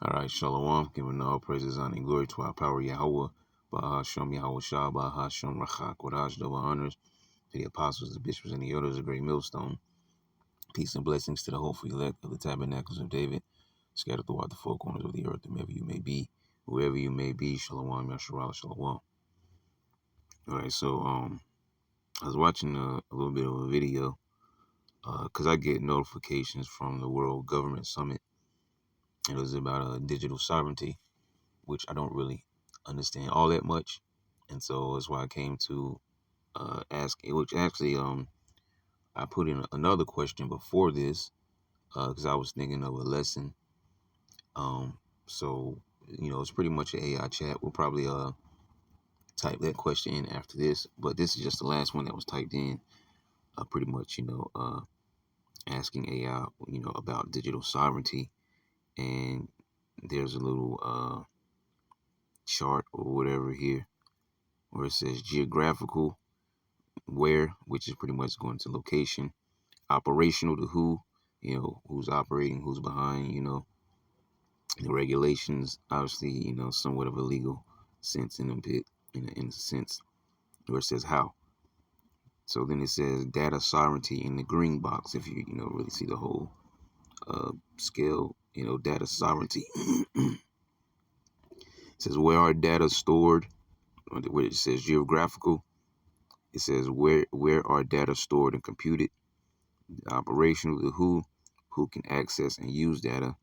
All right, Shalom, giving all praises, honor, and glory to our power, Yahweh, Bahasham Yahweh Shah, Bahasham Rachak, Kodash, double honors to the apostles, the bishops, and the elders of Great Millstone. Peace and blessings to the hopeful elect of the tabernacles of David, scattered throughout the four corners of the earth, wherever you may be, Shalom, Yasharal, Shalom. All right, so I was watching a little bit of a video, because I get notifications from the World Government Summit. It was about digital sovereignty, which I don't really understand all that much, and so that's why I came to ask. Which actually, I put in another question before this because I was thinking of a lesson. So it's pretty much an AI chat. We'll probably type that question in after this, but this is just the last one that was typed in. Pretty much, asking AI, about digital sovereignty, and there's a little chart or whatever here where it says geographical, where, which is pretty much going to location, operational to who, who's operating, who's behind, the regulations, obviously, somewhat of a legal sense in a sense, where it says how. So then it says data sovereignty in the green box. If you, really see the whole scale, data sovereignty. It says where are data stored, where it says geographical. It says where are data stored and computed. Operational, the who can access and use data.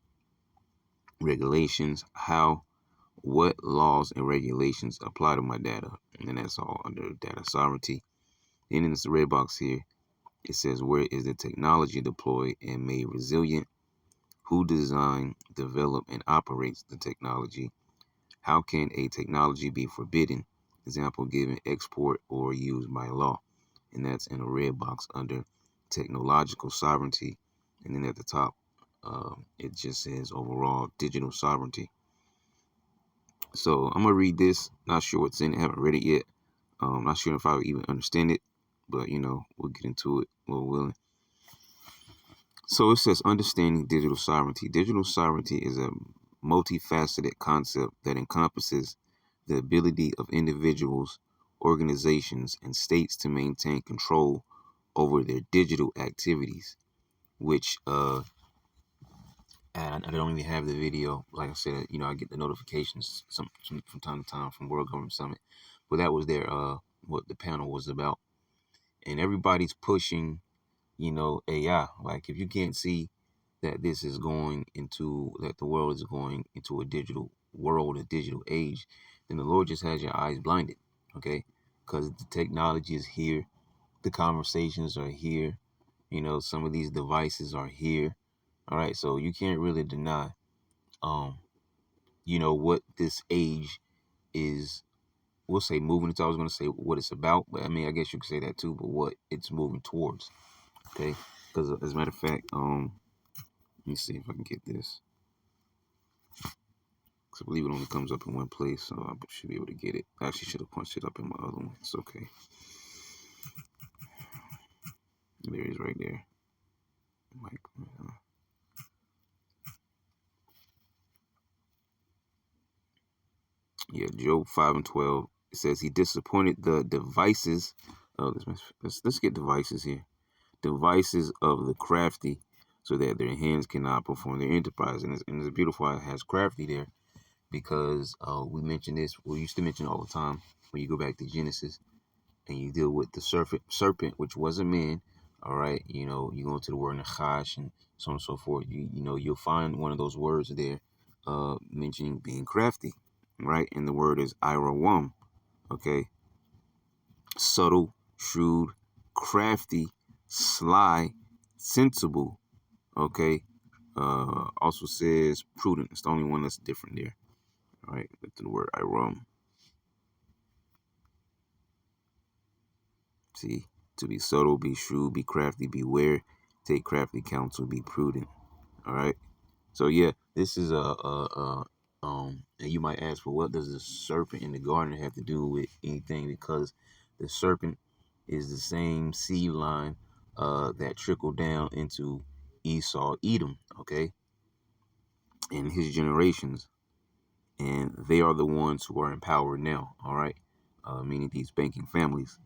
Regulations, how, what laws and regulations apply to my data. And then that's all under data sovereignty. Then in this red box here, it says where is the technology deployed and made resilient? Who designed, developed, and operates the technology? How can a technology be forbidden? Example given, export or used by law. And that's in a red box under technological sovereignty. And then at the top, it just says overall digital sovereignty. So I'm gonna read this. Not sure what's in it. Haven't read it yet. Not sure if I even understand it, but we'll get into it, Lord willing. So it says understanding digital sovereignty. Digital sovereignty is a multifaceted concept that encompasses the ability of individuals, organizations, and states to maintain control over their digital activities, which and I don't even have the video. Like I said, I get the notifications from time to time from World Government Summit, but that was their what the panel was about, and everybody's pushing, AI. Like if you can't see that this is that the world is going into a digital world, a digital age, then the Lord just has your eyes blinded, okay? Because the technology is here, the conversations are here, some of these devices are here. All right, so you can't really deny, what this age is. We'll say moving into. I was going to say what it's about, but I mean, I guess you could say that too. But what it's moving towards, okay? Because as a matter of fact, let me see if I can get this. Because I believe it only comes up in one place, so I should be able to get it. I actually should have punched it up in my other one. It's okay. There it is right there. Yeah, Job 5:12. It says he disappointed the devices. Oh, let's get devices here. Devices of the crafty, so that their hands cannot perform their enterprise. And it's beautiful how it has crafty there, because we mentioned this. We used to mention all the time when you go back to Genesis and you deal with the serpent, which was a man. All right, you go into the word Nachash and so on and so forth. You'll find one of those words there, mentioning being crafty, right? And the word is irawam, okay? Subtle, shrewd, crafty, sly, sensible, okay? Also says prudent. It's the only one that's different there. All right, look to the word iram. See, to be subtle, be shrewd, be crafty, beware, take crafty counsel, be prudent. All right. So yeah, this is and you might ask, well, what does the serpent in the garden have to do with anything? Because the serpent is the same seed line that trickled down into Esau, Edom. Okay. and his generations, and they are the ones who are in power now. All right, meaning these banking families.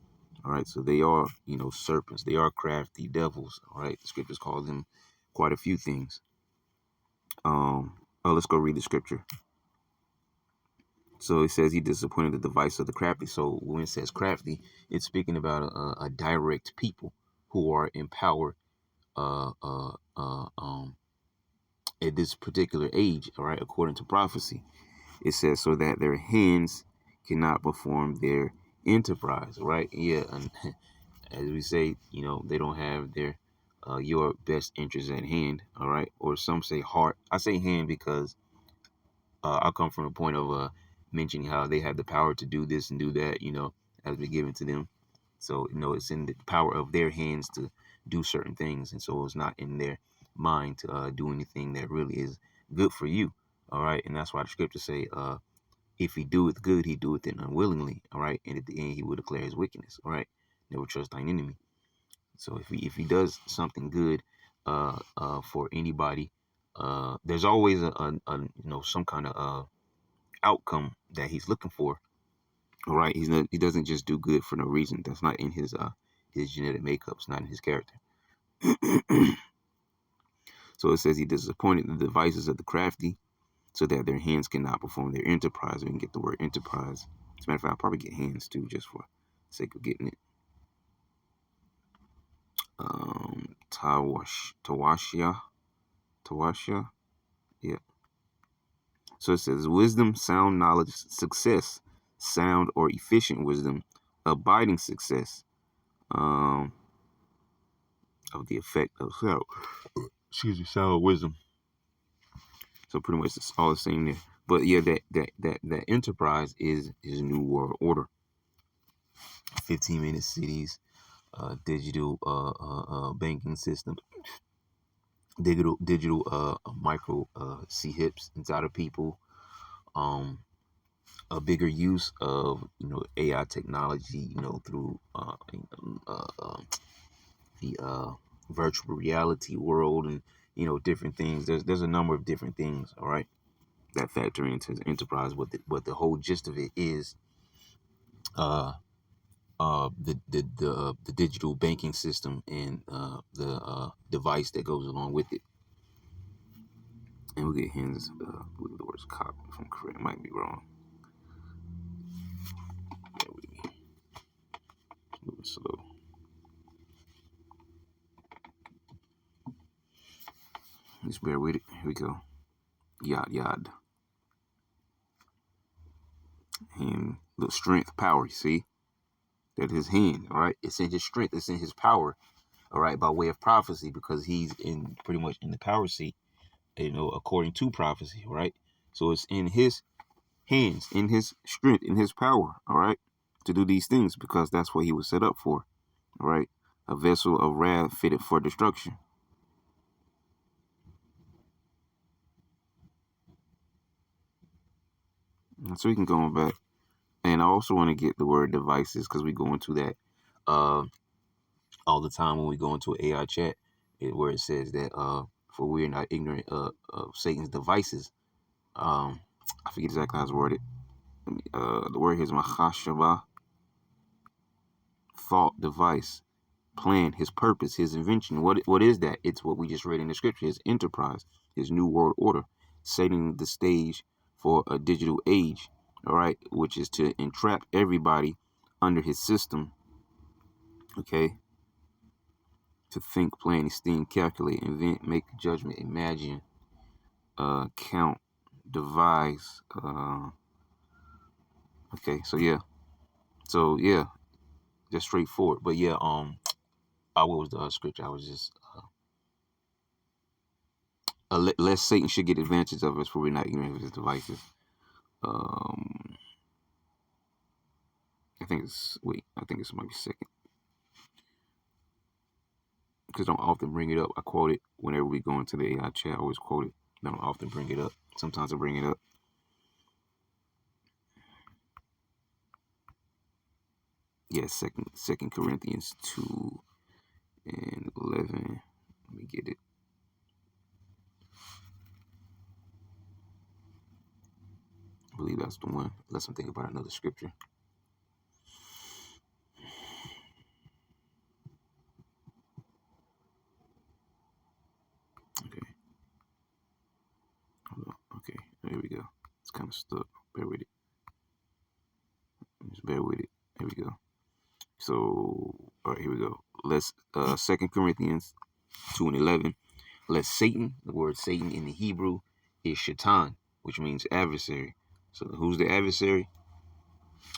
All right, so they are, serpents. They are crafty devils. All right, the scriptures call them quite a few things. Let's go read the scripture. So it says he disappointed the device of the crafty. So when it says crafty, it's speaking about a direct people who are in power at this particular age. All right, according to prophecy, it says so that their hands cannot perform their enterprise. Right? Yeah, and as we say, they don't have their your best interest at hand. All right, or some say heart. I say hand because I come from a point of mentioning how they have the power to do this and do that, has been given to them. So, it's in the power of their hands to do certain things. And so it's not in their mind to do anything that really is good for you. All right. And that's why the scriptures say, if he doeth good, he doeth it unwillingly. All right. And at the end, he will declare his wickedness. All right. Never trust thine enemy. So if he does something good for anybody, there's always a some kind of outcome that he's looking for. All right, he doesn't just do good for no reason. That's not in his genetic makeup. It's not in his character. So it says he disappointed the devices of the crafty, so that their hands cannot perform their enterprise. We can get the word enterprise. As a matter of fact, I'll probably get hands too, just for the sake of getting it. Tawashia. Yeah. So it says wisdom, sound knowledge, success, sound or efficient wisdom, abiding success, of the effect of sound wisdom. So pretty much it's all the same there. But yeah, that enterprise is New World Order. 15-minute cities, digital banking system, digital micro C-hips inside of people, a bigger use of AI technology, through the virtual reality world, and different things. There's a number of different things, all right, that factor into the enterprise. But the whole gist of it is the digital banking system and the device that goes along with it. And we'll get hands. I believe the word's cop, if I'm correct. I might be wrong. Yeah, moving slow. Just bear with it. Here we go. Yad. And the strength, power, you see? That his hand, all right? It's in his strength, it's in his power, all right, by way of prophecy, because he's in pretty much in the power seat, according to prophecy, right? So it's in his hands, in his strength, in his power, all right, to do these things, because that's what he was set up for, all right? A vessel of wrath fitted for destruction. And so we can go on back. And I also want to get the word devices, because we go into that all the time when we go into an AI chat, where it says that for we are not ignorant of Satan's devices. I forget exactly how it's worded. The word here is machashava, thought, device, plan, his purpose, his invention. What is that? It's what we just read in the scripture, his enterprise, his new world order, setting the stage for a digital age, all right, which is to entrap everybody under his system, okay, to think, plan, esteem, calculate, invent, make a judgment, imagine, count, devise. Okay, so yeah, just straightforward. But yeah, what was the scripture? I was just lest Satan should get advantage of us, for we're not ignorant of his devices. Um, I think it's might be second, because I don't often bring it up. I quote it whenever we go into the AI chat. I always quote it. I don't often bring it up. Sometimes I bring it up. Yeah, Second Corinthians 2:11. Let me get it. believe that's the one. Let's think about another scripture. Okay. Hold on. Okay. There we go. It's kind of stuck. Bear with it. Just bear with it. There we go. So, all right, here we go. Let's 2 Corinthians 2:11. Let Satan, the word Satan in the Hebrew is Shaitan, which means adversary. So who's the adversary?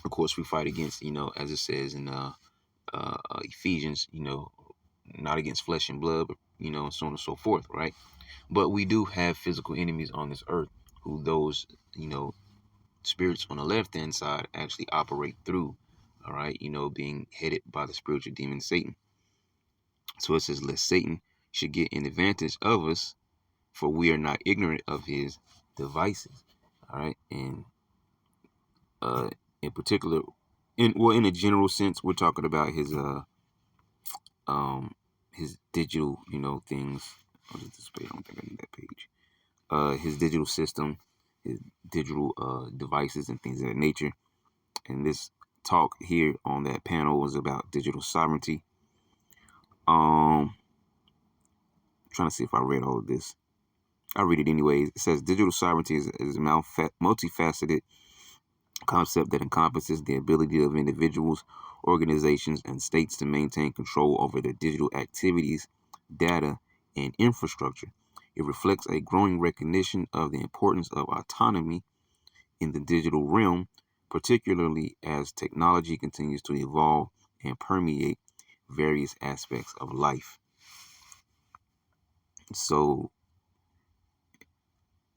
Of course, we fight against, as it says in Ephesians, not against flesh and blood, but, so on and so forth, right? But we do have physical enemies on this earth who those, spirits on the left-hand side actually operate through, all right, being headed by the spiritual demon Satan. So it says, lest Satan should get an advantage of us, for we are not ignorant of his devices. All right. And in particular, in a general sense, we're talking about his digital, things. What is this page? I don't think I need that page. His digital system, his digital devices and things of that nature. And this talk here on that panel was about digital sovereignty. Trying to see if I read all of this. I read it anyways. It says digital sovereignty is a multifaceted concept that encompasses the ability of individuals, organizations, and states to maintain control over their digital activities, data, and infrastructure. It reflects a growing recognition of the importance of autonomy in the digital realm, particularly as technology continues to evolve and permeate various aspects of life. So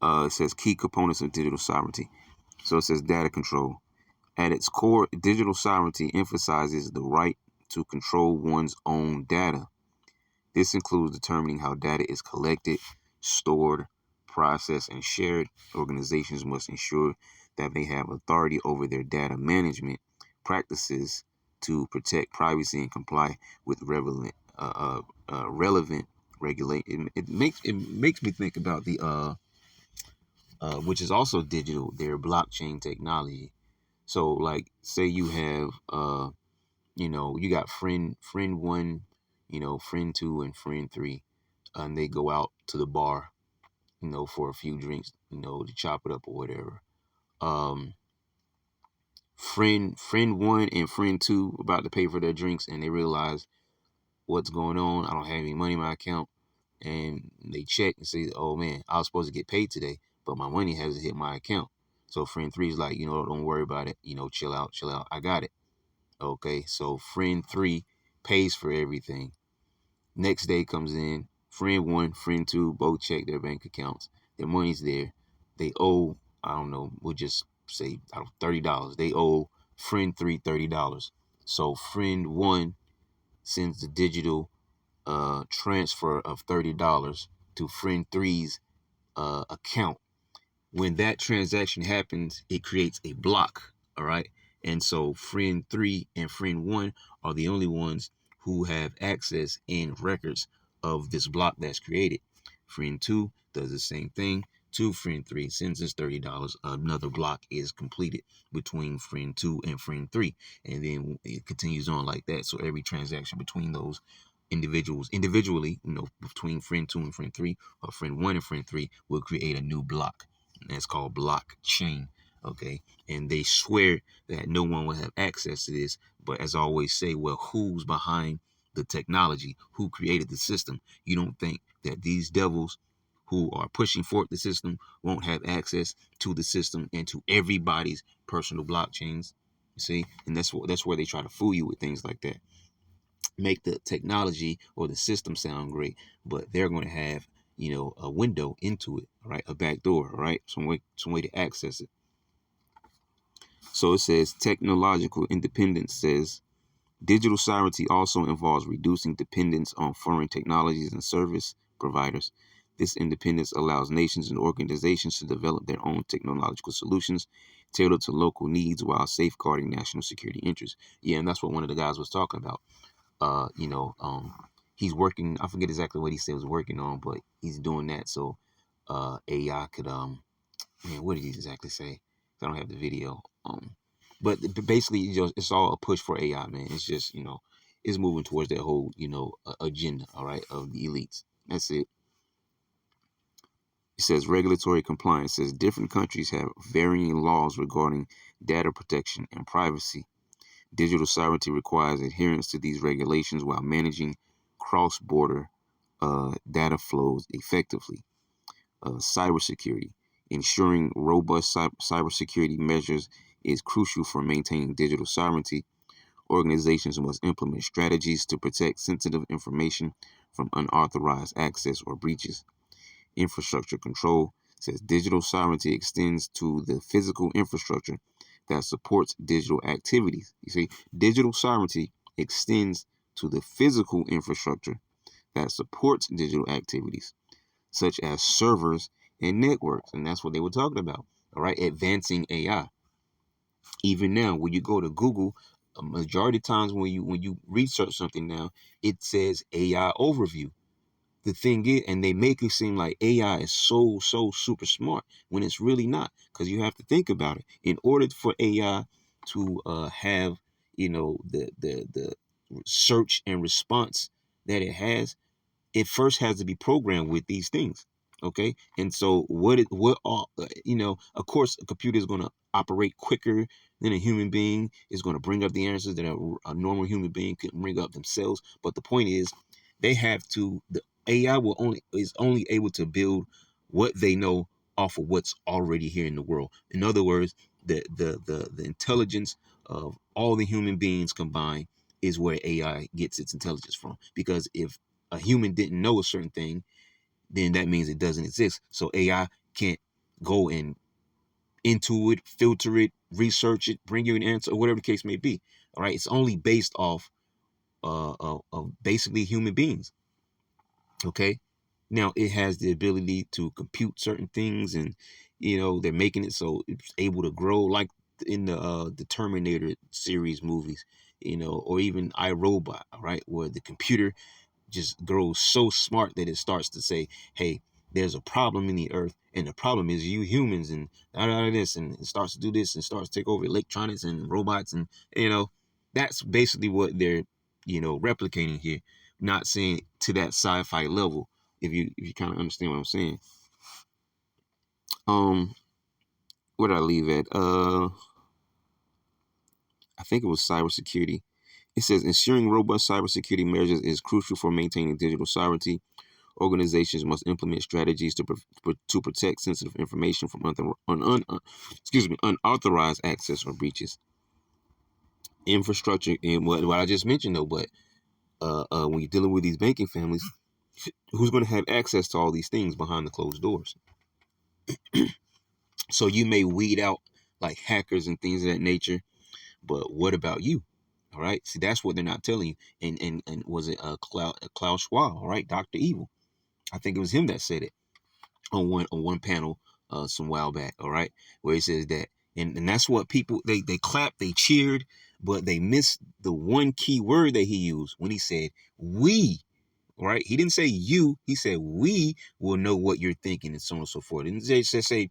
it says key components of digital sovereignty. So it says data control. At its core, digital sovereignty emphasizes the right to control one's own data. This includes determining how data is collected, stored, processed, and shared. Organizations must ensure that they have authority over their data management practices to protect privacy and comply with relevant regulation. It makes me think about the which is also digital, their blockchain technology. So like say you have you got friend one, friend two and friend three, and they go out to the bar, for a few drinks, to chop it up or whatever. Um friend one and friend two about to pay for their drinks and they realize what's going on. I don't have any money in my account. And they check and say, oh man, I was supposed to get paid today, but my money hasn't hit my account. So friend three is like, don't worry about it. Chill out. I got it. Okay. So friend three pays for everything. Next day comes in, friend one, friend two, both check their bank accounts. Their money's there. They owe, I don't know, we'll just say $30. They owe friend three $30. So friend one sends the digital transfer of $30 to friend three's account. When that transaction happens, it creates a block. All right. And so friend three and friend one are the only ones who have access and records of this block that's created. Friend two does the same thing to friend three, sends us $30. Another block is completed between friend two and friend three. And then it continues on like that. So every transaction between those individuals individually, between friend two and friend three, or friend one and friend three, will create a new block. And that's called blockchain. Okay. And they swear that no one will have access to this. But as I always say, well, who's behind the technology? Who created the system? You don't think that these devils who are pushing forth the system won't have access to the system and to everybody's personal blockchains? You see? And that's where they try to fool you with things like that. Make the technology or the system sound great, but they're going to have, a window into it, right? A back door, right? Some way to access it. So it says technological independence says digital sovereignty also involves reducing dependence on foreign technologies and service providers. This independence allows nations and organizations to develop their own technological solutions tailored to local needs while safeguarding national security interests. Yeah, and that's what one of the guys was talking about. uh, you know, um, he's working. I forget exactly what he said he was working on, but he's doing that so AI could man, what did he exactly say? I don't have the video. But basically, it's all a push for AI, man. It's just, it's moving towards that whole, agenda, all right, of the elites. That's it. It says regulatory compliance. It says different countries have varying laws regarding data protection and privacy. Digital sovereignty requires adherence to these regulations while managing cross-border data flows effectively. Cybersecurity. Ensuring robust cybersecurity measures is crucial for maintaining digital sovereignty. Organizations must implement strategies to protect sensitive information from unauthorized access or breaches. Infrastructure control says digital sovereignty extends to the physical infrastructure that supports digital activities. You see, digital sovereignty extends to the physical infrastructure that supports digital activities, such as servers and networks. And that's what they were talking about. All right, advancing AI. Even now, when you go to Google, a majority of times when you research something now, it says AI overview. The thing is, and they make it seem like AI is so super smart when it's really not, because you have to think about it. In order for AI to have, the search and response that it has, it first has to be programmed with these things. Okay. And so what are, of course, a computer is going to operate quicker than a human being, is going to bring up the answers that a normal human being couldn't bring up themselves. But the point is, the AI is only able to build what they know off of what's already here in the world. In other words, the intelligence of all the human beings combined is where AI gets its intelligence from. Because if a human didn't know a certain thing, then that means it doesn't exist. So AI can't go and into it, filter it, research it, bring you an answer, or whatever the case may be. All right, it's only based off of basically human beings. Okay, now it has the ability to compute certain things, and they're making it so it's able to grow, like in the Terminator series movies, or even iRobot, right, where the computer just grows so smart that it starts to say, hey, there's a problem in the earth, and the problem is you humans, and this, and it starts to do this and starts to take over electronics and robots, and that's basically what they're replicating here. Not saying to that sci-fi level, if you kind of understand what I'm saying. Where did I leave at? I think it was cybersecurity. It says ensuring robust cybersecurity measures is crucial for maintaining digital sovereignty. Organizations must implement strategies to protect sensitive information from unauthorized access or breaches. Infrastructure, and what I just mentioned though, but when you're dealing with these banking families, who's going to have access to all these things behind the closed doors? So you may weed out like hackers and things of that nature, but what about you? All right, see, that's what they're not telling you. And was it Klaus Schwab? All right, Dr. Evil. I think it was him that said it on one panel some while back, all right, where he says that, and that's what people, they clapped, they cheered, but they missed the one key word that he used when he said we. Right? He didn't say you. He said we will know what you're thinking, and so on and so forth. And they just say,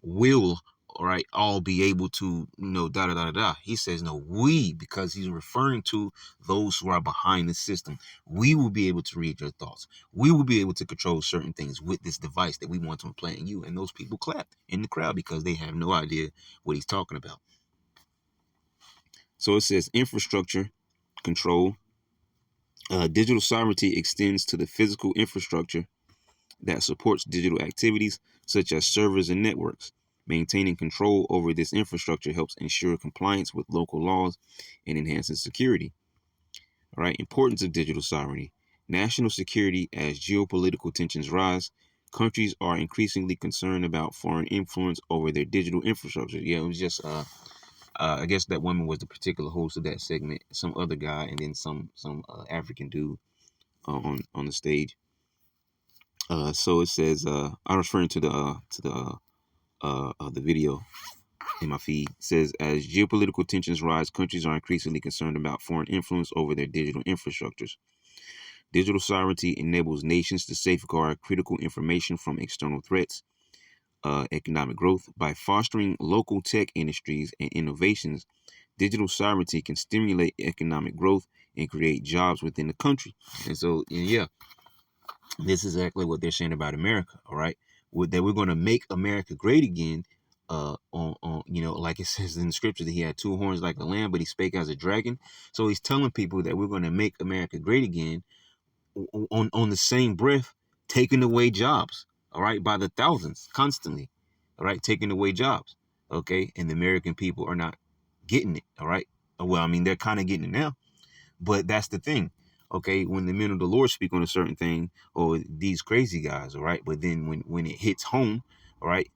will, all right, all be able to, da da da da. He says no, we, because he's referring to those who are behind the system. We will be able to read your thoughts. We will be able to control certain things with this device that we want to implant in you. And those people clapped in the crowd because they have no idea what he's talking about. So it says infrastructure control. Digital sovereignty extends to the physical infrastructure that supports digital activities such as servers and networks. Maintaining control over this infrastructure helps ensure compliance with local laws and enhances security. All right, importance of digital sovereignty. National security. As geopolitical tensions rise, countries are increasingly concerned about foreign influence over their digital infrastructure. Yeah, it was just I guess that woman was the particular host of that segment, some other guy, and then some African dude on the stage. So it says, I'm referring to the video in my feed. It says, as geopolitical tensions rise, countries are increasingly concerned about foreign influence over their digital infrastructures. Digital sovereignty enables nations to safeguard critical information from external threats. economic growth. By fostering local tech industries and innovations, digital sovereignty can stimulate economic growth and create jobs within the country. And so, yeah, this is exactly what they're saying about America. All right, that we're going to make America great again. On like it says in the scripture that he had two horns like a lamb, but he spake as a dragon. So he's telling people that we're going to make America great again, on the same breath, taking away jobs, all right, by the thousands, constantly, all right, taking away jobs, okay, and the American people are not getting it, all right. Well, I mean, they're kind of getting it now, but that's the thing, okay. When the men of the Lord speak on a certain thing, or these crazy guys, all right, but then when it hits home, all right,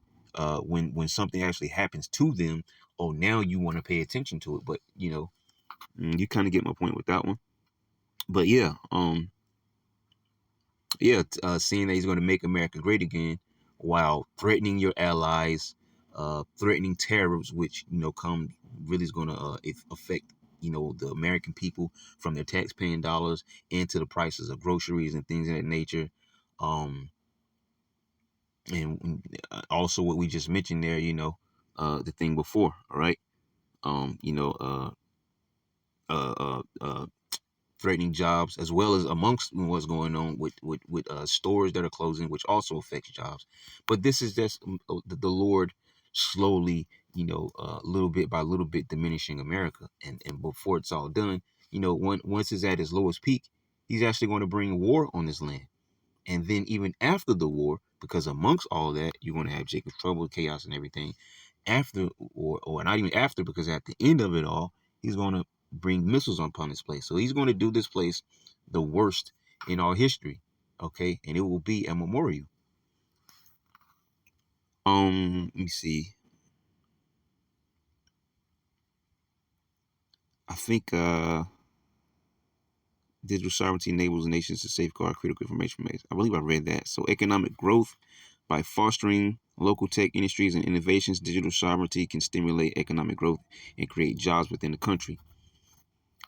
when something actually happens to them, oh, now you want to pay attention to it, but you kind of get my point with that one. But seeing that he's going to make America great again while threatening your allies, threatening tariffs, which come really is going to affect the American people from their tax-paying dollars into the prices of groceries and things of that nature. And also what we just mentioned there, the thing before, all right. Um, you know, uh, uh, uh, uh, Threatening jobs, as well as amongst what's going on with stores that are closing, which also affects jobs. But this is just the Lord slowly, little bit by little bit diminishing America, and before it's all done, once it's at its lowest peak, He's actually going to bring war on this land. And then even after the war, because amongst all that, you're going to have Jacob's trouble, chaos, and everything. After, or not even after, because at the end of it all, he's going to bring missiles upon this place. So he's going to do this place the worst in our history. Okay, and it will be a memorial. Let me see. I think digital sovereignty enables nations to safeguard critical information. I believe I read that. So economic growth. By fostering local tech industries and innovations, digital sovereignty can stimulate economic growth and create jobs within the country.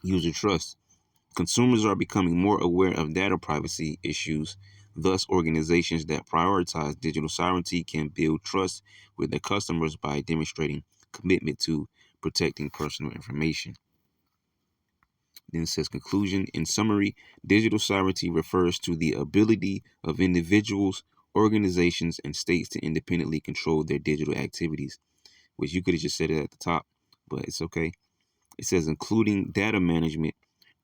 User trust. Consumers are becoming more aware of data privacy issues. Thus, organizations that prioritize digital sovereignty can build trust with their customers by demonstrating commitment to protecting personal information. Then it says conclusion. In summary, digital sovereignty refers to the ability of individuals, organizations, and states to independently control their digital activities, which you could have just said it at the top, but it's okay. It says including data management,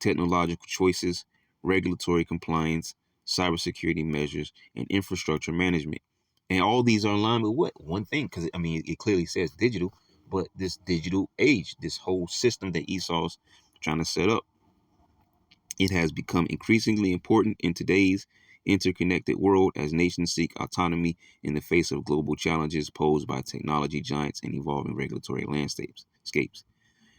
technological choices, regulatory compliance, cybersecurity measures, and infrastructure management. And all these are aligned with what? One thing, because I mean, it clearly says digital, but this digital age, this whole system that Esau's trying to set up, it has become increasingly important in today's interconnected world as nations seek autonomy in the face of global challenges posed by technology giants and evolving regulatory landscapes.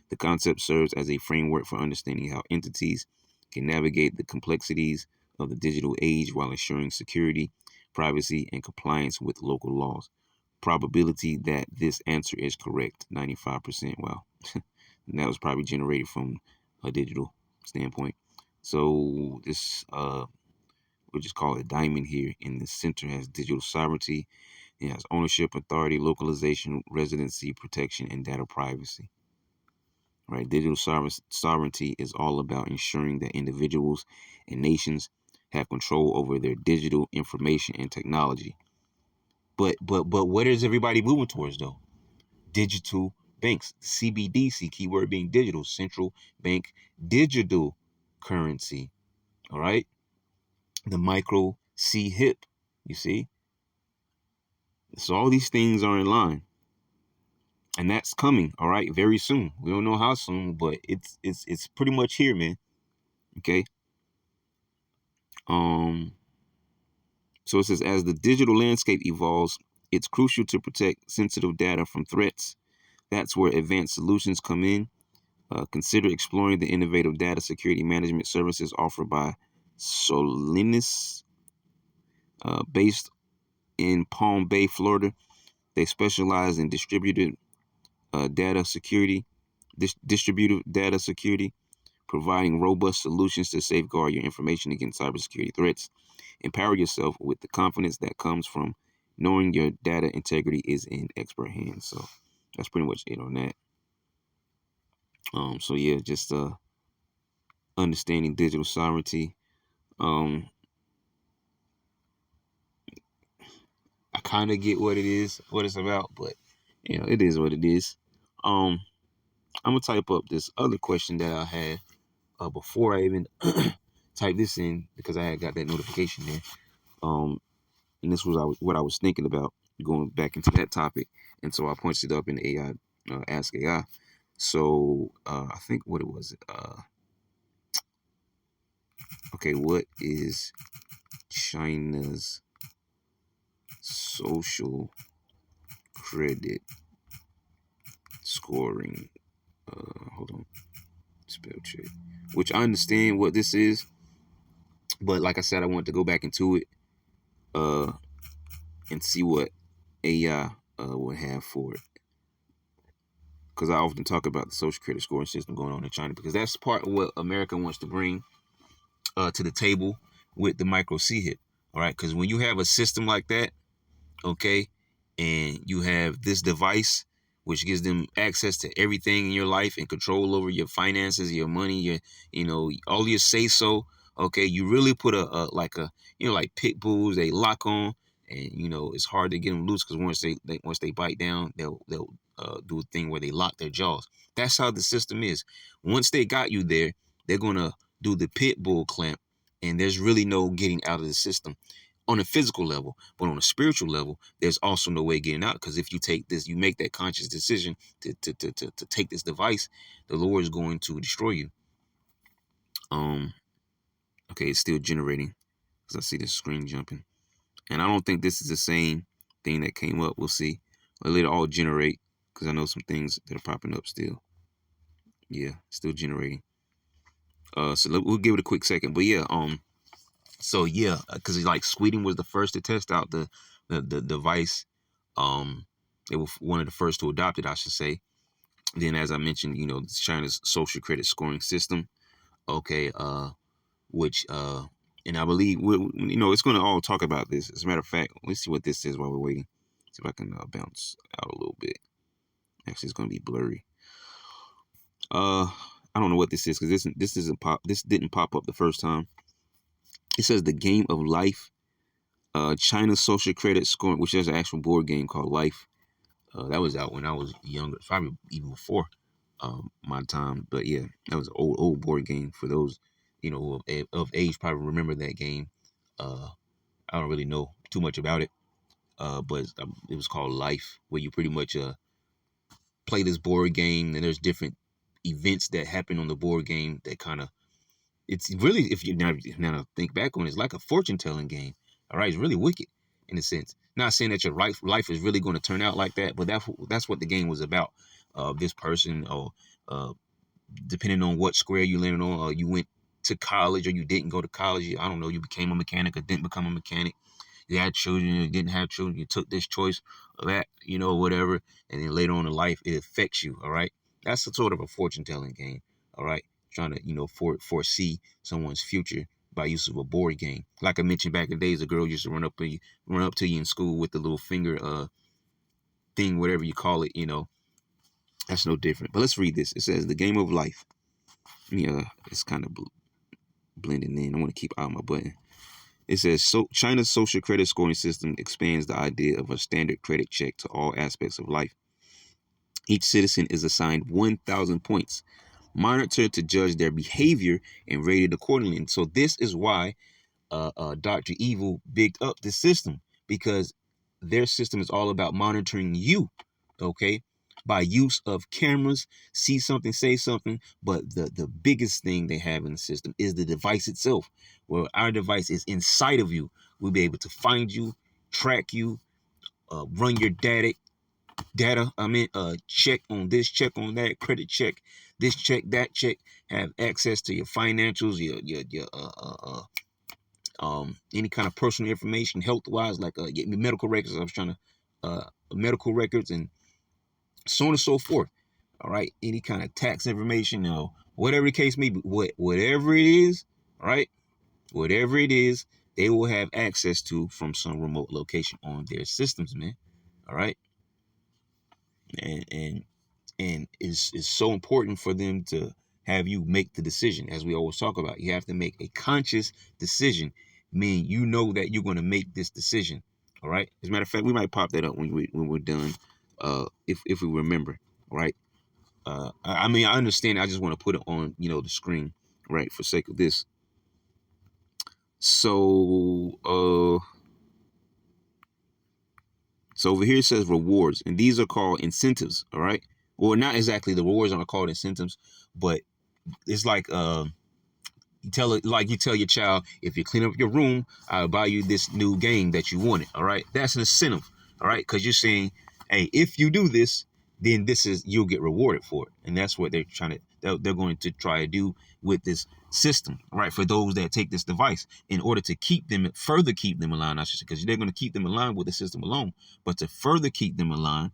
The concept serves as a framework for understanding how entities can navigate the complexities of the digital age while ensuring security, privacy, and compliance with local laws. Probability that this answer is correct, 95%. Wow. And that was probably generated from a digital standpoint. So this we'll just call it diamond here in the center has digital sovereignty. It has ownership, authority, localization, residency, protection, and data privacy. Right? Digital sovereignty is all about ensuring that individuals and nations have control over their digital information and technology. But what is everybody moving towards though? Digital banks, CBDC, keyword being digital, central bank digital currency. All right. The micro C hip, you see. So all these things are in line. And that's coming, all right, very soon. We don't know how soon, but it's pretty much here, man. Okay. Um so it says as the digital landscape evolves, it's crucial to protect sensitive data from threats. That's where advanced solutions come in. Consider exploring the innovative data security management services offered by Solanis, based in Palm Bay, Florida. They specialize in data security, distributed data security, providing robust solutions to safeguard your information against cybersecurity threats. Empower yourself with the confidence that comes from Knowing your data integrity is in expert hands. So that's pretty much it on that. So yeah, just understanding digital sovereignty. I kind of get what it is, what it's about, but it is what it is. I'm gonna type up this other question that I had before I even type this in, because I had got that notification there. And this was what I was thinking about going back into that topic, and so I punched it up in AI, Ask AI. So I think what it was. Okay, what is China's social credit scoring? Hold on, spell check. Which I understand what this is, but like I said, I want to go back into it and see what AI would have for it. Because I often talk about the social credit scoring system going on in China, because that's part of what America wants to bring to the table with the micro CHIP. All right, because when you have a system like that, okay, and you have this device which gives them access to everything in your life and control over your finances, your money, your all your say so, okay, you really put a like like pit bulls, they lock on, and it's hard to get them loose, because once they bite down, they'll do a thing where they lock their jaws. That's how the system is. Once they got you there, they're gonna do the pit bull clamp, and there's really no getting out of the system on a physical level. But on a spiritual level, there's also no way getting out, because if you take this, you make that conscious decision to take this device, the Lord is going to destroy you. Okay, it's still generating, because I see the screen jumping, and I don't think this is the same thing that came up. We'll see. I'll let it all generate, because I know some things that are popping up still. Yeah, still generating. So we'll give it a quick second, but yeah, so yeah, because like Sweden was the first to test out the device. They were one of the first to adopt it, I should say. Then, as I mentioned, China's social credit scoring system. Okay, which and I believe it's going to all talk about this. As a matter of fact, let's see what this says while we're waiting. See if I can bounce out a little bit. Actually, it's going to be blurry. I don't know what this is, because this didn't pop up the first time. It says the game of life. China's social credit scoring, which is an actual board game called Life. That was out when I was younger, probably even before my time. But yeah, that was an old board game for those, of age, probably remember that game. I don't really know too much about it, but it was called Life, where you pretty much play this board game, and there's different events that happen on the board game that kind of, it's really, if you now think back on it, it's like a fortune telling game. All right, it's really wicked in a sense. Not saying that your life is really going to turn out like that, but that's what the game was about. This person, or depending on what square you landed on, or you went to college or you didn't go to college. I don't know. You became a mechanic or didn't become a mechanic. You had children, you didn't have children. You took this choice or that, whatever, and then later on in life it affects you. All right, that's a sort of a fortune telling game. All right, trying to foresee someone's future by use of a board game. Like I mentioned back in the days, a girl used to run up to you in school with the little finger thing, whatever you call it. That's no different. But let's read this. It says the game of life. Yeah, it's kind of blending in. I want to keep out my button. It says, so China's social credit scoring system expands the idea of a standard credit check to all aspects of life. Each citizen is assigned 1,000 points, monitored to judge their behavior and rated accordingly. And so this is why Dr. Evil bigged up the system, because their system is all about monitoring you, okay, by use of cameras, see something, say something. But the biggest thing they have in the system is the device itself, where our device is inside of you. We'll be able to find you, track you, run your data. Check on this, check on that, credit check, this check, that check. Have access to your financials, your any kind of personal information, health wise, like get me medical records. I was trying to medical records and so on and so forth. All right, any kind of tax information, whatever the case may be, whatever it is, all right, whatever it is, they will have access to from some remote location on their systems, man. All right. And it's so important for them to have you make the decision. As we always talk about, you have to make a conscious decision, meaning you know that you're going to make this decision. All right. As a matter of fact, we might pop that up when we're done, if we remember. All right. I mean, I understand. I just want to put it on, the screen, right, for sake of this. So so over here it says rewards, and these are called incentives. All right. Well, not exactly, the rewards aren't called incentives, but it's like you tell your child, if you clean up your room, I'll buy you this new game that you wanted. All right. That's an incentive. All right. Because you're saying, hey, if you do this, then you'll get rewarded for it. And that's what they're going to try to do with this system, right? For those that take this device, in order to further keep them aligned, I should say, because they're going to keep them aligned with the system alone, but to further keep them aligned.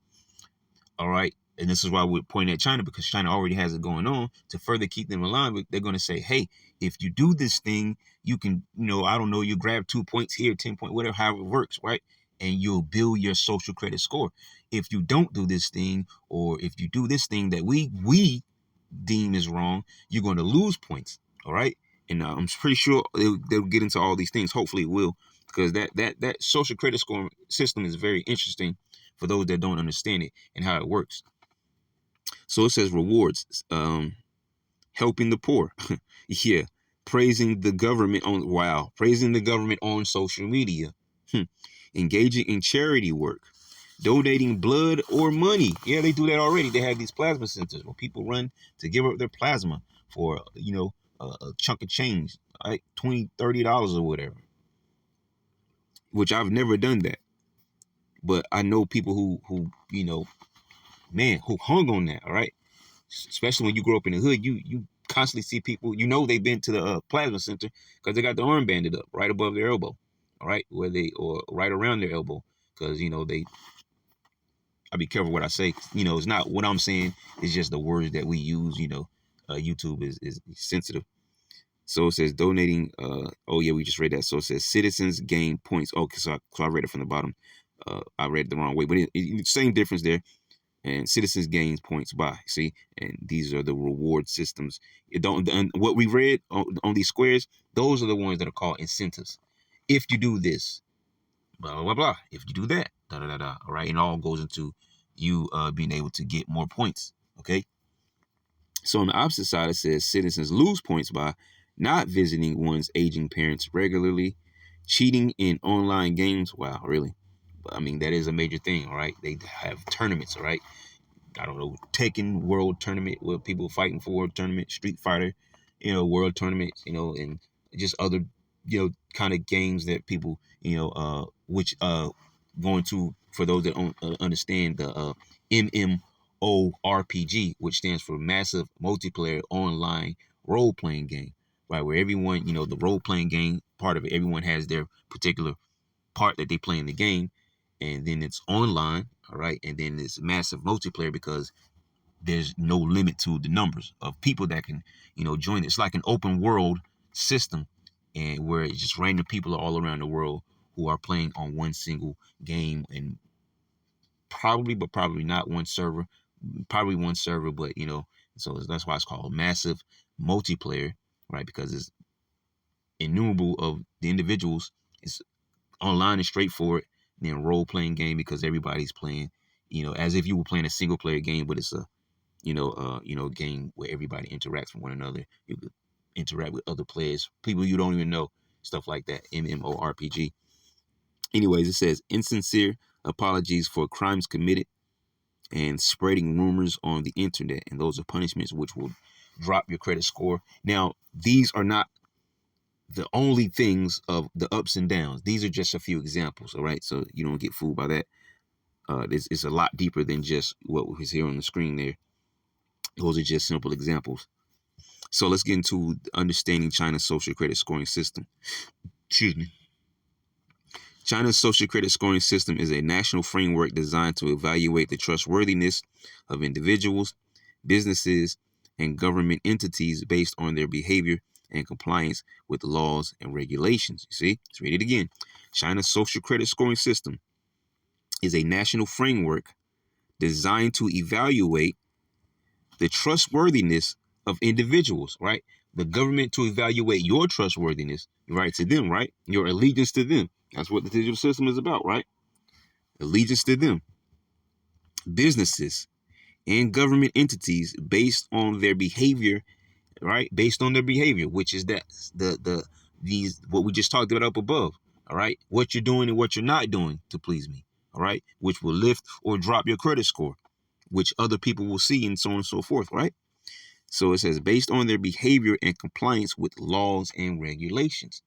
All right. And this is why we're pointing at China, because China already has it going on. To further keep them aligned, they're going to say, hey, if you do this thing, you can, I don't know, you grab 2 points here, 10 points, whatever, however it works, right? And you'll build your social credit score. If you don't do this thing, or if you do this thing that we deem is wrong, you're going to lose points. All right. And I'm pretty sure they'll get into all these things. Hopefully it will, because that social credit scoring system is very interesting for those that don't understand it and how it works. So it says rewards, helping the poor. Yeah. Praising the government on social media. Engaging in charity work. Donating blood or money. Yeah, they do that already. They have these plasma centers where people run to give up their plasma for, a chunk of change, like $20, $30 or whatever. Which I've never done that. But I know people who who hung on that, all right? Especially when you grow up in the hood, you constantly see people, they've been to the plasma center because they got the arm banded up right above their elbow, all right, or right around their elbow, because I be careful what I say. It's not what I'm saying. It's just the words that we use. YouTube is sensitive. So it says donating. Oh yeah, we just read that. So it says citizens gain points. Okay, so I read it from the bottom. I read it the wrong way, but same difference there. And citizens gains points by, see, and these are the reward systems. What we read on these squares, those are the ones that are called incentives. If you do this, blah blah blah. If you do that, da da da da. All right, and it all goes into you being able to get more points. Okay. So on the opposite side, it says citizens lose points by not visiting one's aging parents regularly, cheating in online games. Wow, really? I mean, that is a major thing. All right, they have tournaments. All right. I don't know, Tekken World Tournament where people fighting for World Tournament, Street Fighter, World Tournament, and just other, kind of games that people, which going to, for those that don't understand, the MMORPG, which stands for Massive Multiplayer Online Role Playing Game, right? Where everyone, the role playing game part of it, everyone has their particular part that they play in the game, and then it's online, all right, and then it's massive multiplayer because there's no limit to the numbers of people that can join. It's like an open world system, and where it's just random people all around the world who are playing on one single game, and probably not one server, probably one server, but so that's why it's called massive multiplayer, right? Because it's innumerable of the individuals. It's online and straightforward. Then role playing game because everybody's playing, as if you were playing a single player game, but it's a game where everybody interacts with one another. You could interact with other players, people you don't even know, stuff like that. MMORPG. Anyways, it says insincere apologies for crimes committed and spreading rumors on the internet, and those are punishments which will drop your credit score. Now, these are not the only things of the ups and downs. These are just a few examples, all right? So you don't get fooled by that. It's a lot deeper than just what was here on the screen there. Those are just simple examples. So let's get into understanding China's social credit scoring system. Excuse me. China's social credit scoring system is a national framework designed to evaluate the trustworthiness of individuals, businesses, and government entities based on their behavior and compliance with laws and regulations. You see, let's read it again. China's social credit scoring system is a national framework designed to evaluate the trustworthiness of individuals, right? The government to evaluate your trustworthiness, right, to them, right? Your allegiance to them. That's what the digital system is about, right? Allegiance to them. Businesses and government entities based on their behavior, right? Based on their behavior, which is that these what we just talked about up above, all right? What you're doing and what you're not doing to please me, all right? Which will lift or drop your credit score, which other people will see, and so on and so forth, right? So it says based on their behavior and compliance with laws and regulations.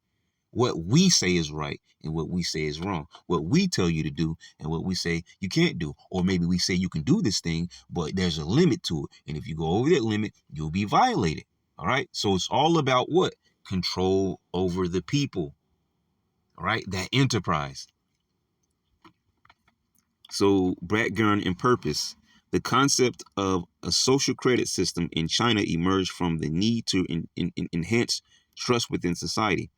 What we say is right and what we say is wrong. What we tell you to do and what we say you can't do. Or maybe we say you can do this thing, but there's a limit to it. And if you go over that limit, you'll be violated. All right. So it's all about what? Control over the people. All right. That enterprise. So background and purpose. The concept of a social credit system in China emerged from the need to enhance trust within society,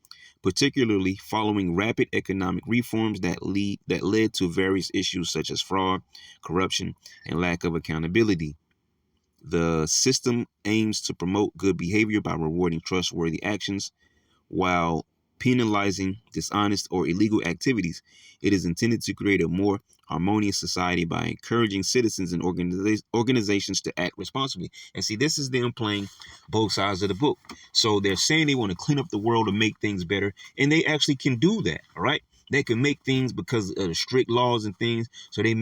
particularly following rapid economic reforms that led to various issues such as fraud, corruption, and lack of accountability. The system aims to promote good behavior by rewarding trustworthy actions while penalizing dishonest or illegal activities. It is intended to create a more harmonious society by encouraging citizens and organizations to act responsibly. And see, this is them playing both sides of the book. So they're saying they want to clean up the world and make things better, and they actually can do that. All right. They can make things because of the strict laws and things. So they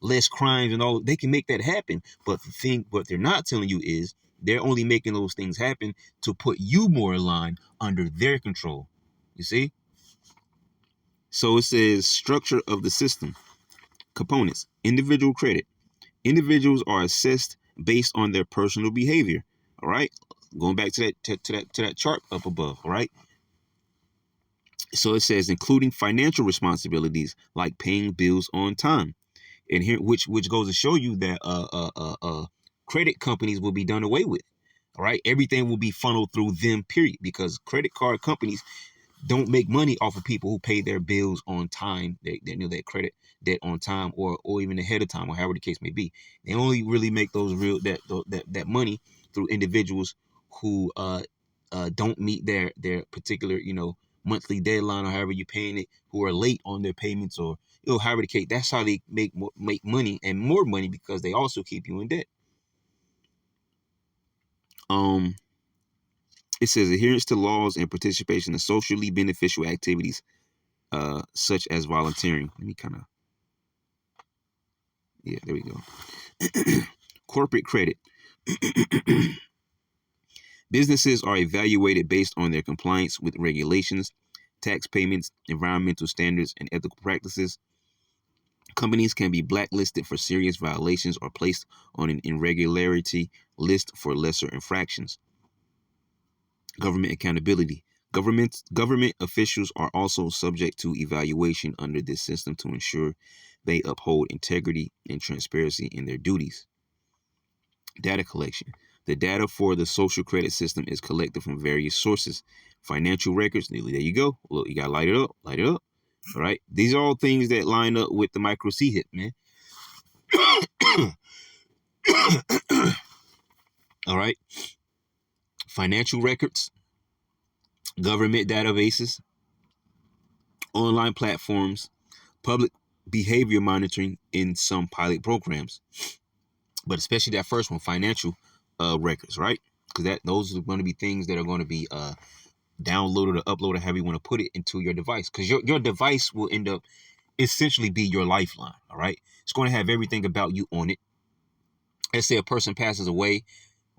less crimes and all. They can make that happen. But the thing, what they're not telling you is they're only making those things happen to put you more in line under their control. You see? So it says structure of the system. Components. Individual credit. Individuals are assessed based on their personal behavior. All right? Going back to that chart up above, all right? So it says including financial responsibilities like paying bills on time. And here which goes to show you that credit companies will be done away with. All right, everything will be funneled through them, period, because credit card companies don't make money off of people who pay their bills on time, their credit debt on time, or even ahead of time, or however the case may be. They only really make those that money through individuals who don't meet their particular monthly deadline, or however you're paying it, who are late on their payments, or however the case. That's how they make money, and more money, because they also keep you in debt. It says adherence to laws and participation in socially beneficial activities, such as volunteering. Let me there we go. Corporate credit. Businesses are evaluated based on their compliance with regulations, tax payments, environmental standards, and ethical practices. Companies can be blacklisted for serious violations or placed on an irregularity list for lesser infractions. Government accountability. Government officials are also subject to evaluation under this system to ensure they uphold integrity and transparency in their duties. Data collection. The data for the social credit system is collected from various sources. Financial records. There you go. Look, you got to light it up. Light it up. All right. These are all things that line up with the micro CHIP, man. All right. Financial records, government databases, online platforms, public behavior monitoring in some pilot programs, but especially that first one, financial records, right? Because those are going to be things that are going to be downloaded or uploaded, however you want to put it, into your device, because your device will end up essentially be your lifeline. All right, it's going to have everything about you on it. Let's say a person passes away,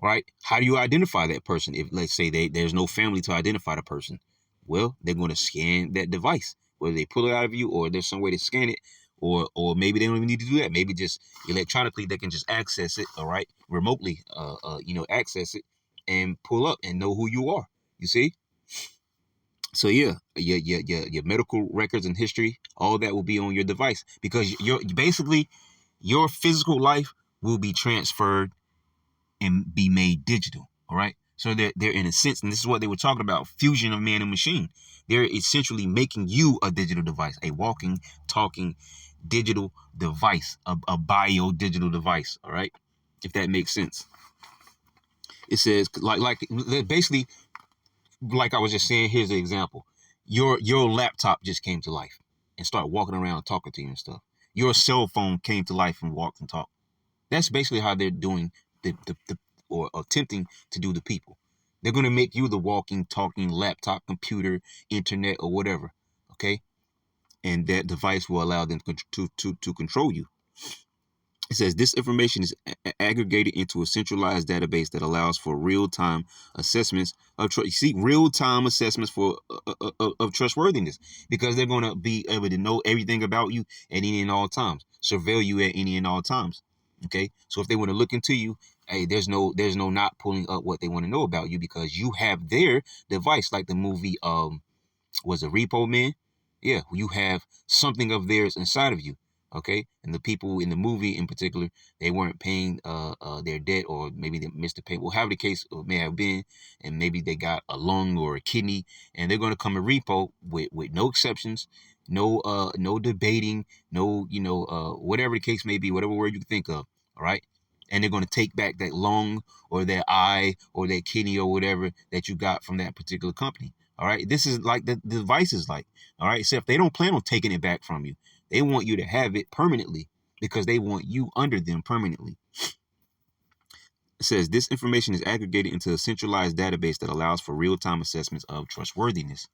right? How do you identify that person? If, let's say, there's no family to identify the person, well, they're going to scan that device, whether they pull it out of you or there's some way to scan it, or maybe they don't even need to do that. Maybe just electronically they can just access it, all right, remotely, access it and pull up and know who you are. You see? So yeah, your medical records and history, all that will be on your device, because your physical life will be transferred and be made digital. All right. So they're in a sense, and this is what they were talking about, fusion of man and machine. They're essentially making you a digital device, a walking, talking digital device, a bio digital device. All right, if that makes sense. It says like basically, like I was just saying. Here's the example: your laptop just came to life and started walking around talking to you and stuff. Your cell phone came to life and walked and talked. That's basically how they're doing the or attempting to do the people. They're going to make you the walking, talking laptop, computer, internet, or whatever. Okay, and that device will allow them to control you. It says this information is aggregated into a centralized database that allows for real-time assessments of trust. You see, real-time assessments of trustworthiness, because they're going to be able to know everything about you at any and all times, surveil you at any and all times. Okay, so if they want to look into you, hey, there's no not pulling up what they want to know about you, because you have their device, like the movie was a Repo Man. Yeah, you have something of theirs inside of you. Okay, and the people in the movie in particular, they weren't paying their debt, or maybe they missed the payment. Well, however the case may have been, and maybe they got a lung or a kidney, and they're going to come and repo with no exceptions, no debating, no whatever the case may be, whatever word you can think of. All right, and they're going to take back that lung or that eye or that kidney or whatever that you got from that particular company. All right, this is like the device is like. All right, so if they don't plan on taking it back from you, they want you to have it permanently, because they want you under them permanently. It says this information is aggregated into a centralized database that allows for real-time assessments of trustworthiness.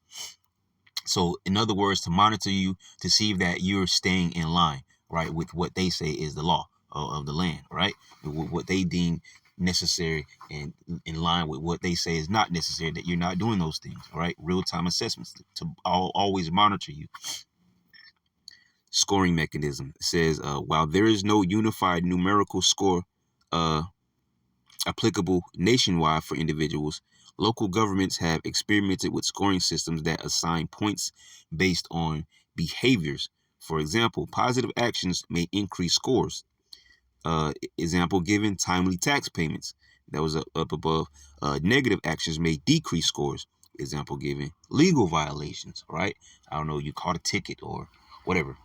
So, in other words, to monitor you to see that you're staying in line, right, with what they say is the law of the land, right, what they deem necessary, and in line with what they say is not necessary, that you're not doing those things. All right, real-time assessments to always monitor you. Scoring mechanism. It says, while there is no unified numerical score applicable nationwide for individuals, local governments have experimented with scoring systems that assign points based on behaviors. For example, positive actions may increase scores. Example given, timely tax payments. That was up above. Negative actions may decrease scores. Example given, legal violations, right? I don't know, you caught a ticket or whatever.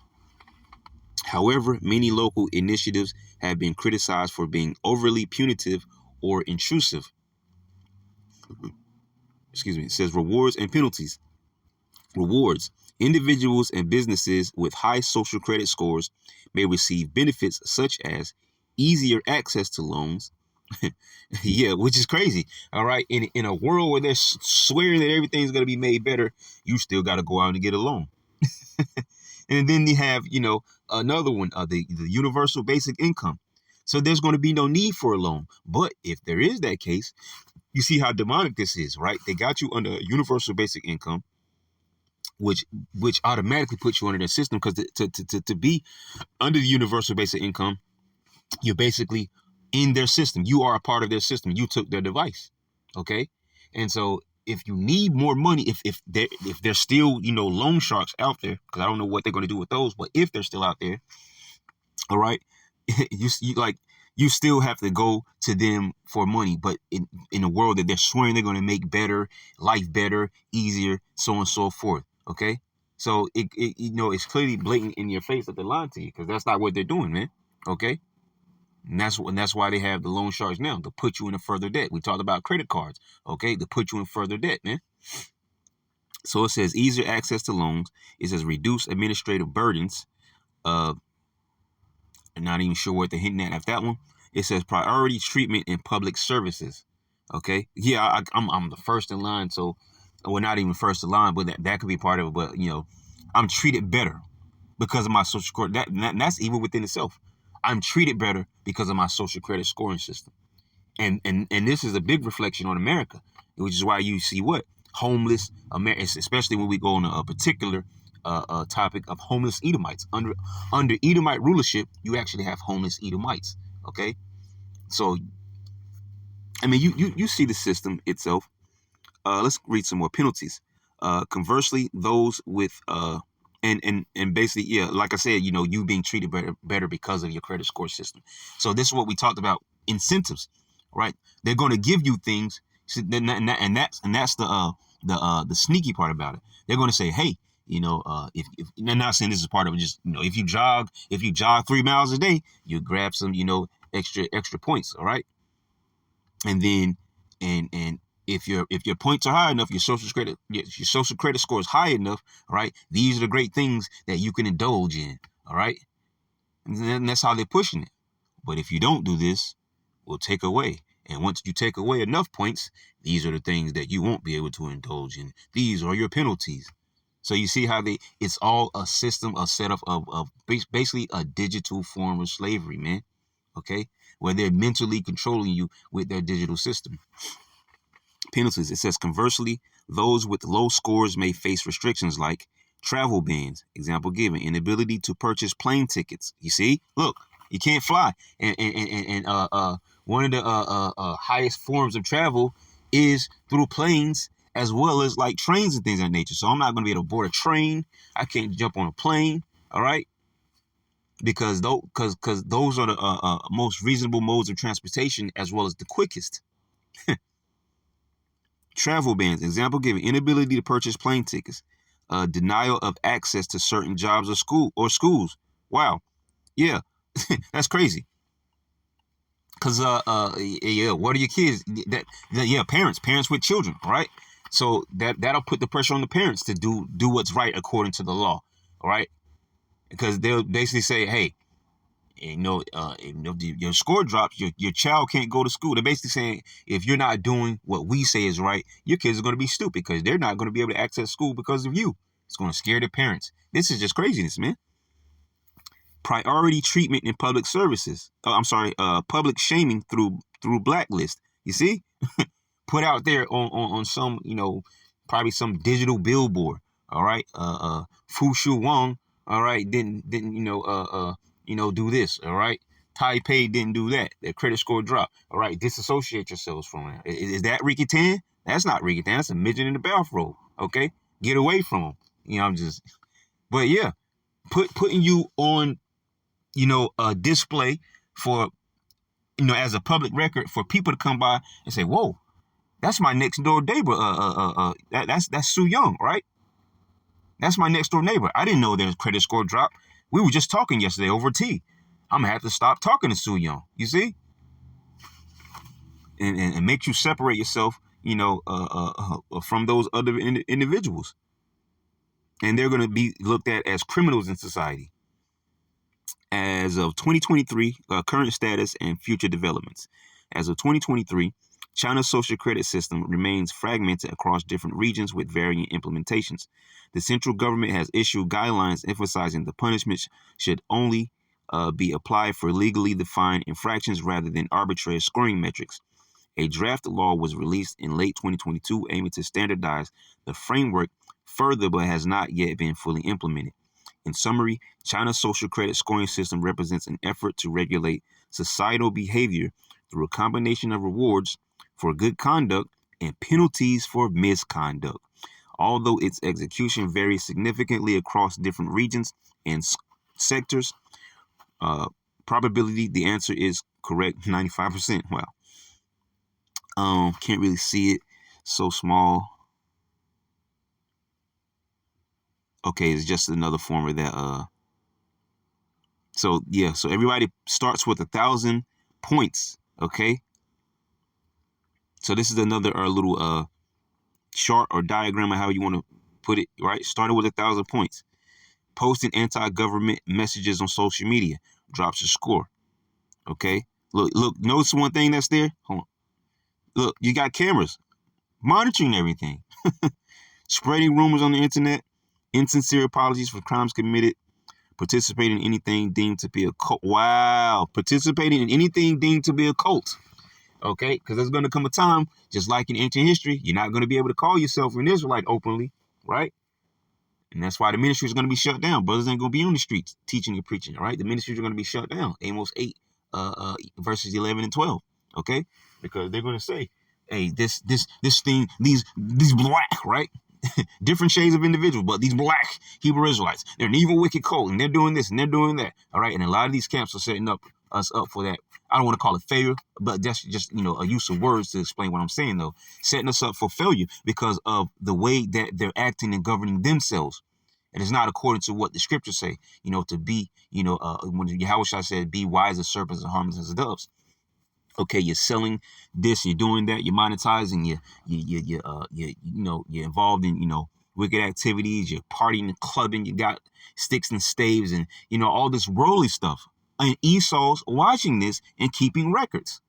However, many local initiatives have been criticized for being overly punitive or intrusive. Excuse me. It says rewards and penalties. Rewards. Individuals and businesses with high social credit scores may receive benefits such as easier access to loans. Yeah, which is crazy. All right. In a world where they're swearing that everything's going to be made better, you still got to go out and get a loan. And then you have, another one, the universal basic income. So there's going to be no need for a loan. But if there is that case, you see how demonic this is, right? They got you under universal basic income, which automatically puts you under their system, because to be under the universal basic income, you're basically in their system. You are a part of their system. You took their device. Okay. And so if you need more money, if there's still, loan sharks out there, because I don't know what they're going to do with those, but if they're still out there, all right, you still have to go to them for money. But in a world that they're swearing they're going to make better, life better, easier, so on and so forth. Okay. So it's clearly blatant in your face that they're lying to you, because that's not what they're doing, man. Okay. And that's why they have the loan sharks now, to put you in a further debt. We talked about credit cards, okay, to put you in further debt, man. So it says easier access to loans. It says reduce administrative burdens. I'm not even sure what they're hinting at after that one. It says priority treatment in public services. Okay, yeah, I'm the first in line, so well, not even first in line, but that could be part of it. But I'm treated better because of my social credit. That's even within itself. I'm treated better because of my social credit scoring system. And this is a big reflection on America, which is why you see what homeless Americans, especially when we go on a particular topic of homeless Edomites. Under Edomite rulership, you actually have homeless Edomites. Okay, so I mean, you see the system itself. Let's read some more penalties. Conversely, those with and basically, yeah, like I said, you being treated better because of your credit score system. So this is what we talked about: incentives, right? They're going to give you things And that's the sneaky part about it. They're going to say, hey, if they're not saying this is part of it, just if you jog 3 miles a day, you grab some extra points, all right. And then and if your points are high enough, your social credit score is high enough, all right. These are the great things that you can indulge in, all right. And that's how they're pushing it. But if you don't do this, we'll take away. And once you take away enough points, these are the things that you won't be able to indulge in. These are your penalties. So you see how it's all a system, a setup of basically a digital form of slavery, man. Okay? Where they're mentally controlling you with their digital system. Penalties. It says, conversely, those with low scores may face restrictions like travel bans. Example given, inability to purchase plane tickets. You see? Look, you can't fly. And one of the highest forms of travel is through planes, as well as like trains and things of that nature. So I'm not going to be able to board a train. I can't jump on a plane. All right. Because those are the most reasonable modes of transportation, as well as the quickest. Travel bans. Example given, inability to purchase plane tickets. Denial of access to certain jobs or schools. Wow. Yeah. That's crazy. Cause yeah, what are your kids? Parents with children, right? So that'll put the pressure on the parents to do what's right according to the law, all right? Because they'll basically say, hey, if your score drops, your child can't go to school. They're basically saying, if you're not doing what we say is right, your kids are going to be stupid because they're not going to be able to access school because of you. It's going to scare their parents. This is just craziness, man. Priority treatment in public services. Public shaming through blacklist. You see, put out there on some, probably some digital billboard. All right. Fu Shu Wang. All right. Didn't do this. All right. Taipei didn't do that. Their credit score dropped. All right. Disassociate yourselves from that. Is that Ricky Tan? That's not Ricky Tan. That's a midget in the bathrobe. Okay. Get away from him. But yeah, putting you on, a display for, as a public record for people to come by and say, whoa, that's my next door neighbor. That's Sue Young, right? That's my next door neighbor. I didn't know their credit score dropped. We were just talking yesterday over tea. I'm gonna have to stop talking to Sue Young. You see, and make you separate yourself, from those other individuals, and they're gonna be looked at as criminals in society. As of 2023, current status and future developments. As of 2023, China's social credit system remains fragmented across different regions with varying implementations. The central government has issued guidelines emphasizing the punishments should only be applied for legally defined infractions rather than arbitrary scoring metrics. A draft law was released in late 2022 aiming to standardize the framework further but has not yet been fully implemented. In summary, China's social credit scoring system represents an effort to regulate societal behavior through a combination of rewards for good conduct and penalties for misconduct. Although its execution varies significantly across different regions and sectors, probability, the answer is correct, 95%. Wow. Can't really see it. So small. Okay, it's just another form of that. So everybody starts with 1,000 points. Okay. So this is another little chart or diagram of how you want to put it. Right. Starting with 1,000 points. Posting anti-government messages on social media drops your score. Okay. Look. Notice one thing that's there. Hold on. Look, you got cameras monitoring everything. Spreading rumors on the internet. Insincere apologies for crimes committed. Participating in anything deemed to be a cult. Wow. Participating in anything deemed to be a cult. Okay. Because there's going to come a time, just like in ancient history, you're not going to be able to call yourself an Israelite openly. Right. And that's why the ministry is going to be shut down. Brothers ain't going to be on the streets teaching and preaching. Right. The ministries are going to be shut down. Amos 8, verses 11 and 12. Okay. Because they're going to say, hey, this thing, these black, right? Different shades of individuals, but these black Hebrew Israelites, they're an evil, wicked cult, and they're doing this and they're doing that. All right. And a lot of these camps are setting up us up for that. I don't want to call it failure, but that's just, a use of words to explain what I'm saying, though. Setting us up for failure because of the way that they're acting and governing themselves. And it's not according to what the scriptures say, to be, when Yahweh said, be wise as serpents and harmless as doves. Okay, you're selling this, you're doing that, you're monetizing, you're involved in, wicked activities, you're partying and clubbing, you got sticks and staves and, all this worldly stuff. And Esau's watching this and keeping records.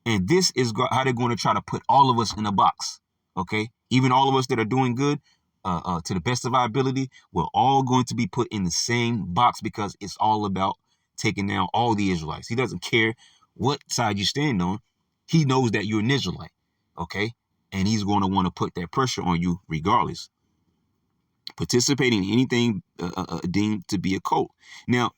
And this is how they're going to try to put all of us in a box. Okay, even all of us that are doing good, to the best of our ability, we're all going to be put in the same box because it's all about taking down all the Israelites. He doesn't care what side you stand on. He knows that you're an Israelite, okay? And he's going to want to put that pressure on you regardless. Participating in anything deemed to be a cult. Now,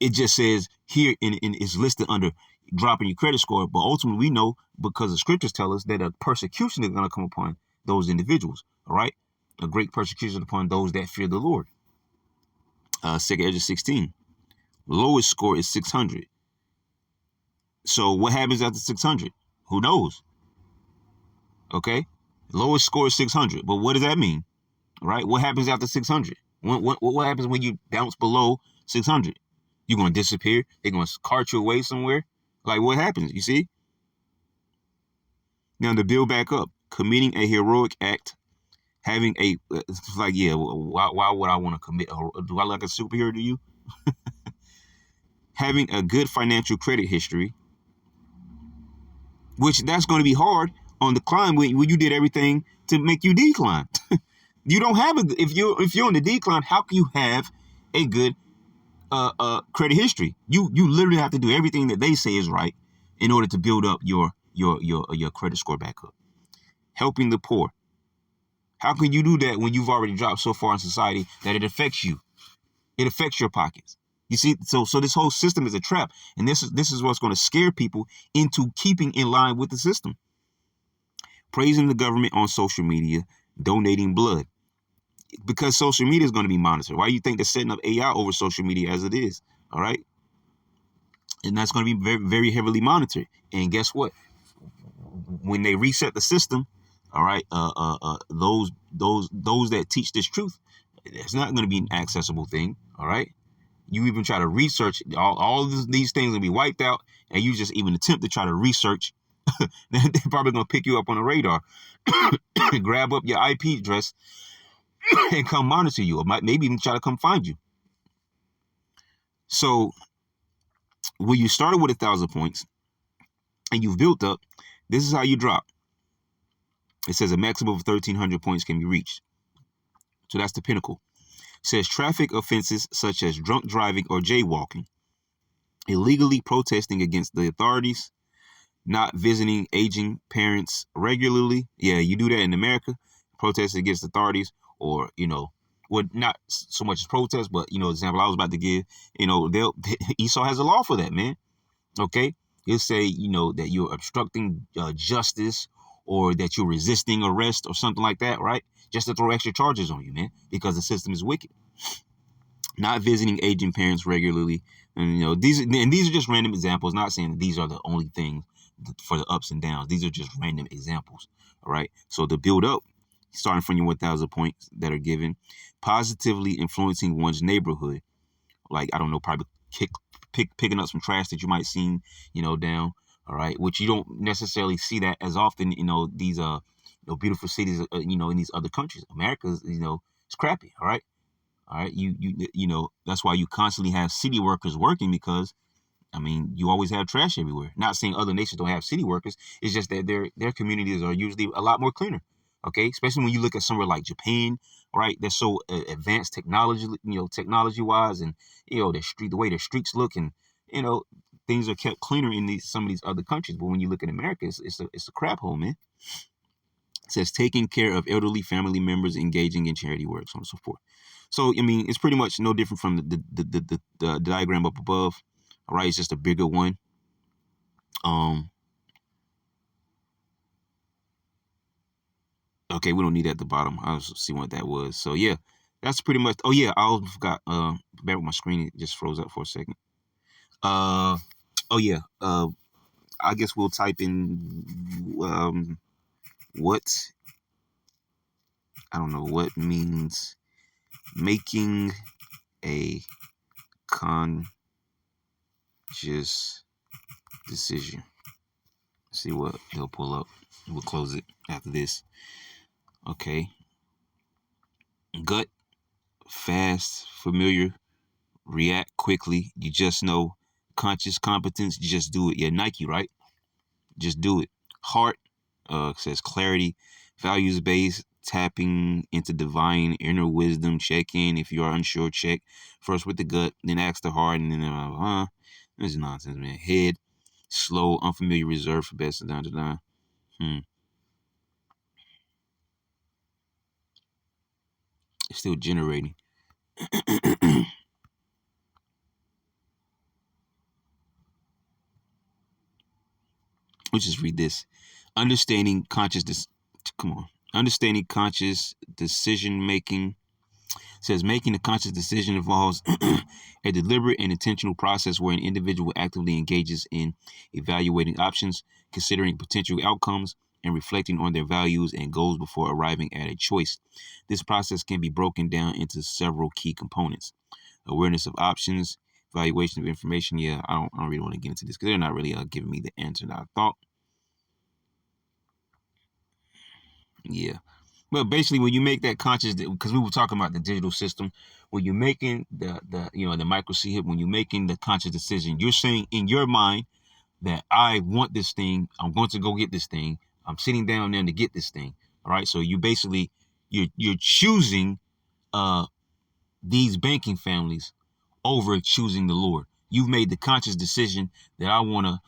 it just says here it's listed under dropping your credit score, but ultimately we know because the scriptures tell us that a persecution is going to come upon those individuals, all right? A great persecution upon those that fear the Lord. 2 Ezra 16. Lowest score is 600. So what happens after 600? Who knows? Okay? Lowest score is 600. But what does that mean? All right? What happens after 600? What happens when you bounce below 600? You're going to disappear? They're going to cart you away somewhere? Like, what happens? You see? Now, to build back up, committing a heroic act, having a, it's like, yeah, why would I want to commit? Do I look like a superhero to you? Having a good financial credit history, which that's going to be hard on the climb when you did everything to make you decline. You don't have if you're on the decline, how can you have a good credit history? You literally have to do everything that they say is right in order to build up your credit score back up. Helping the poor. How can you do that when you've already dropped so far in society that it affects you? It affects your pockets. You see, so this whole system is a trap, and this is what's going to scare people into keeping in line with the system. Praising the government on social media, donating blood, because social media is going to be monitored. Why do you think they're setting up AI over social media as it is? All right, and that's going to be very, very heavily monitored. And guess what? When they reset the system, all right, those that teach this truth, it's not going to be an accessible thing. All right. You even try to research all of these things will be wiped out, and you just even attempt to try to research, they're probably going to pick you up on the radar, grab up your IP address, and come monitor you, or maybe even try to come find you. So when you started with 1,000 points and you've built up, this is how you drop. It says a maximum of 1,300 points can be reached. So that's the pinnacle. Says traffic offenses such as drunk driving or jaywalking, illegally protesting against the authorities, not visiting aging parents regularly. Yeah, you do that in America, protest against authorities, or, well, not so much as protest, but, example I was about to give, Esau has a law for that, man. Okay. He'll say, that you're obstructing justice, or that you're resisting arrest or something like that, right? Just to throw extra charges on you, man, because the system is wicked. Not visiting aging parents regularly. And, these are just random examples, not saying that these are the only things for the ups and downs. These are just random examples. All right. So to build up, starting from your 1,000 points that are given, positively influencing one's neighborhood. Like, I don't know, probably picking up some trash that you might see, down. All right. Which you don't necessarily see that as often, these beautiful cities, in these other countries. America's, it's crappy. All right. All right. That's why you constantly have city workers working, because you always have trash everywhere. Not saying other nations don't have city workers. It's just that their communities are usually a lot more cleaner. Okay. Especially when you look at somewhere like Japan, right? They're so advanced technology wise, and, the way their streets look, and, things are kept cleaner in some of these other countries. But when you look at America, it's a crap hole, man. It says taking care of elderly family members, engaging in charity work, so on and so forth. So, it's pretty much no different from the diagram up above. All right, it's just a bigger one. Okay, we don't need that at the bottom. I was see what that was. So yeah, that's pretty much. Oh yeah, I also forgot. Bear with my screen; it just froze up for a second. Oh yeah. I guess we'll type in what, I don't know what means making a conscious decision. See what they'll pull up. We'll close it after this. Okay. Gut, fast, familiar, react quickly. You just know. Conscious competence, just do it. Yeah, Nike, right? Just do it. Heart says clarity, values based, tapping into divine inner wisdom. Check in. If you are unsure, check first with the gut, then ask the heart, and then this is nonsense, man. Head, slow, unfamiliar, reserved for best. Down to down. It's still generating. Let's just read this. Understanding conscious. Come on. Understanding conscious decision making says making a conscious decision involves a deliberate and intentional process where an individual actively engages in evaluating options, considering potential outcomes, and reflecting on their values and goals before arriving at a choice. This process can be broken down into several key components: awareness of options, evaluation of information. Yeah, I don't really want to get into this because they're not really giving me the answer that I thought. Yeah. Well, basically, when you make that conscious, because we were talking about the digital system, when you're making the micro C hip, when you're making the conscious decision, you're saying in your mind that I want this thing, I'm going to go get this thing, I'm sitting down there to get this thing. All right. So you basically you're choosing uh these banking families over choosing the Lord. You've made the conscious decision that I wanna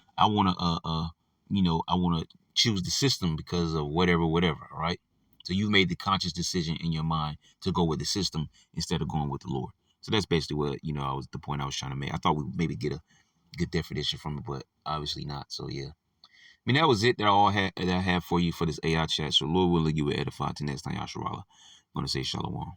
choose the system because of whatever, right? So you made the conscious decision in your mind to go with the system instead of going with the Lord. So that's basically what, I was the point I was trying to make. I thought we would maybe get a good definition from it, but obviously not. So yeah. I mean, that was it that I had for you for this AI chat. So Lord willing, you will edify to next time, Yasharala. I'm gonna say shalom.